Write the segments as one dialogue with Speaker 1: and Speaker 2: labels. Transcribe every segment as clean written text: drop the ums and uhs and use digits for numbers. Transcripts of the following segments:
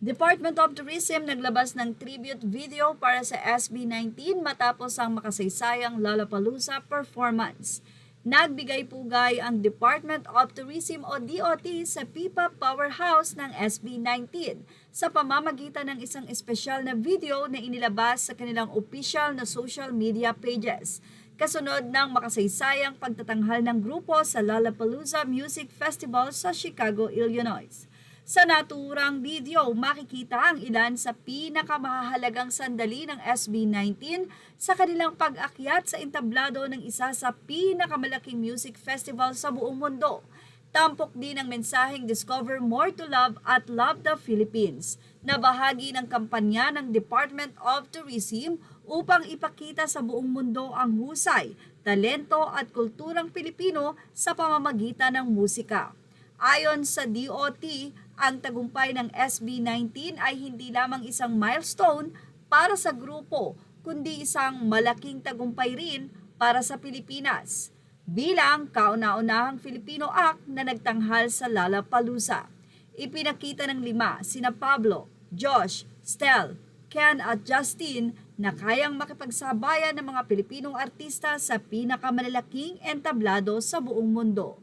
Speaker 1: Department of Tourism naglabas ng tribute video para sa SB19 matapos ang makasaysayang Lollapalooza performance. Nagbigay pugay ang Department of Tourism o DOT sa Pipa Powerhouse ng SB19 sa pamamagitan ng isang espesyal na video na inilabas sa kanilang official na social media pages. Kasunod ng makasaysayang pagtatanghal ng grupo sa Lollapalooza Music Festival sa Chicago, Illinois. Sa naturang video, makikita ang ilan sa pinakamahalagang sandali ng SB19 sa kanilang pag-akyat sa entablado ng isa sa pinakamalaking music festival sa buong mundo. Tampok din ang mensaheng Discover More to Love at Love the Philippines na bahagi ng kampanya ng Department of Tourism upang ipakita sa buong mundo ang husay, talento at kulturang Pilipino sa pamamagitan ng musika. Ayon sa DOT, ang tagumpay ng SB19 ay hindi lamang isang milestone para sa grupo, kundi isang malaking tagumpay rin para sa Pilipinas bilang kauna-unahang Filipino act na nagtanghal sa Lollapalooza. Ipinakita ng 5, sina Pablo, Josh, Stel, Ken at Justin na kayang makipagsabayan ng mga Pilipinong artista sa pinakamalalaking entablado sa buong mundo.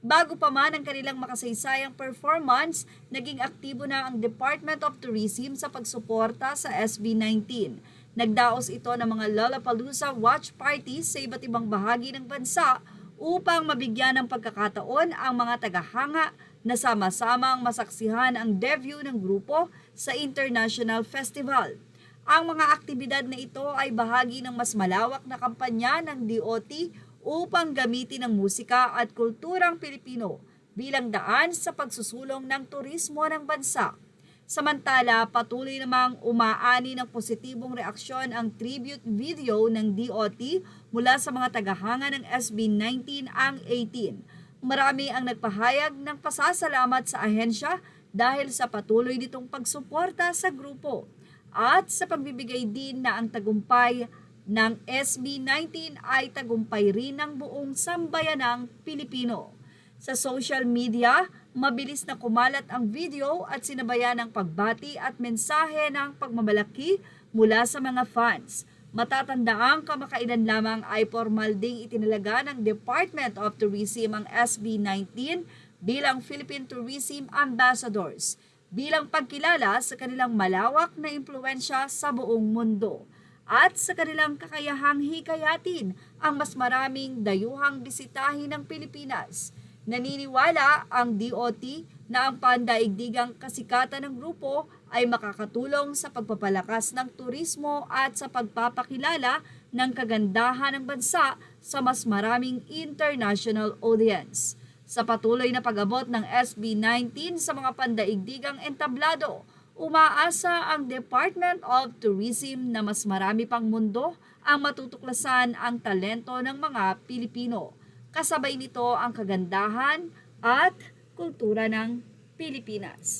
Speaker 1: Bago pa man ang kanilang makasaysayang performance, naging aktibo na ang Department of Tourism sa pagsuporta sa SB19. Nagdaos ito ng mga Lollapalooza watch parties sa iba't ibang bahagi ng bansa upang mabigyan ng pagkakataon ang mga tagahanga na sama-samang masaksihan ang debut ng grupo sa International Festival. Ang mga aktibidad na ito ay bahagi ng mas malawak na kampanya ng DOT upang gamitin ang musika at kulturang Pilipino bilang daan sa pagsusulong ng turismo ng bansa. Samantala, patuloy namang umaani ng positibong reaksyon ang tribute video ng DOT mula sa mga tagahanga ng SB19 ang 18. Marami ang nagpahayag ng pasasalamat sa ahensya dahil sa patuloy nitong pagsuporta sa grupo at sa pagbibigay din na ang tagumpay ng SB19 ay tagumpay rin ng buong sambayanang Pilipino. Sa social media, mabilis na kumalat ang video at sinabayan ng pagbati at mensahe ng pagmamalaki mula sa mga fans. Matatandaang kamakailan lamang ay formal ding itinalaga ng Department of Tourism ang SB19 bilang Philippine Tourism Ambassadors, bilang pagkilala sa kanilang malawak na impluensya sa buong mundo at sa kanilang kakayahang hikayatin ang mas maraming dayuhang bisitahin ng Pilipinas. Naniniwala ang DOT na ang pandaigdigang kasikatan ng grupo ay makakatulong sa pagpapalakas ng turismo at sa pagpapakilala ng kagandahan ng bansa sa mas maraming international audience. Sa patuloy na pag-abot ng SB19 sa mga pandaigdigang entablado, umaasa ang Department of Tourism na mas marami pang mundo ang matutuklasan ang talento ng mga Pilipino. Kasabay nito ang kagandahan at kultura ng Pilipinas.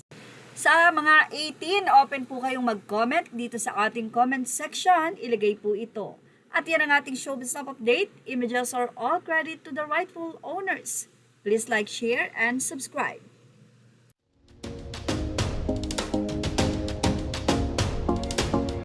Speaker 1: Sa mga 18, open po kayong mag-comment dito sa ating comment section. Ilagay po ito. At yan ang ating showbiz update. Images are all credit to the rightful owners. Please like, share, and subscribe.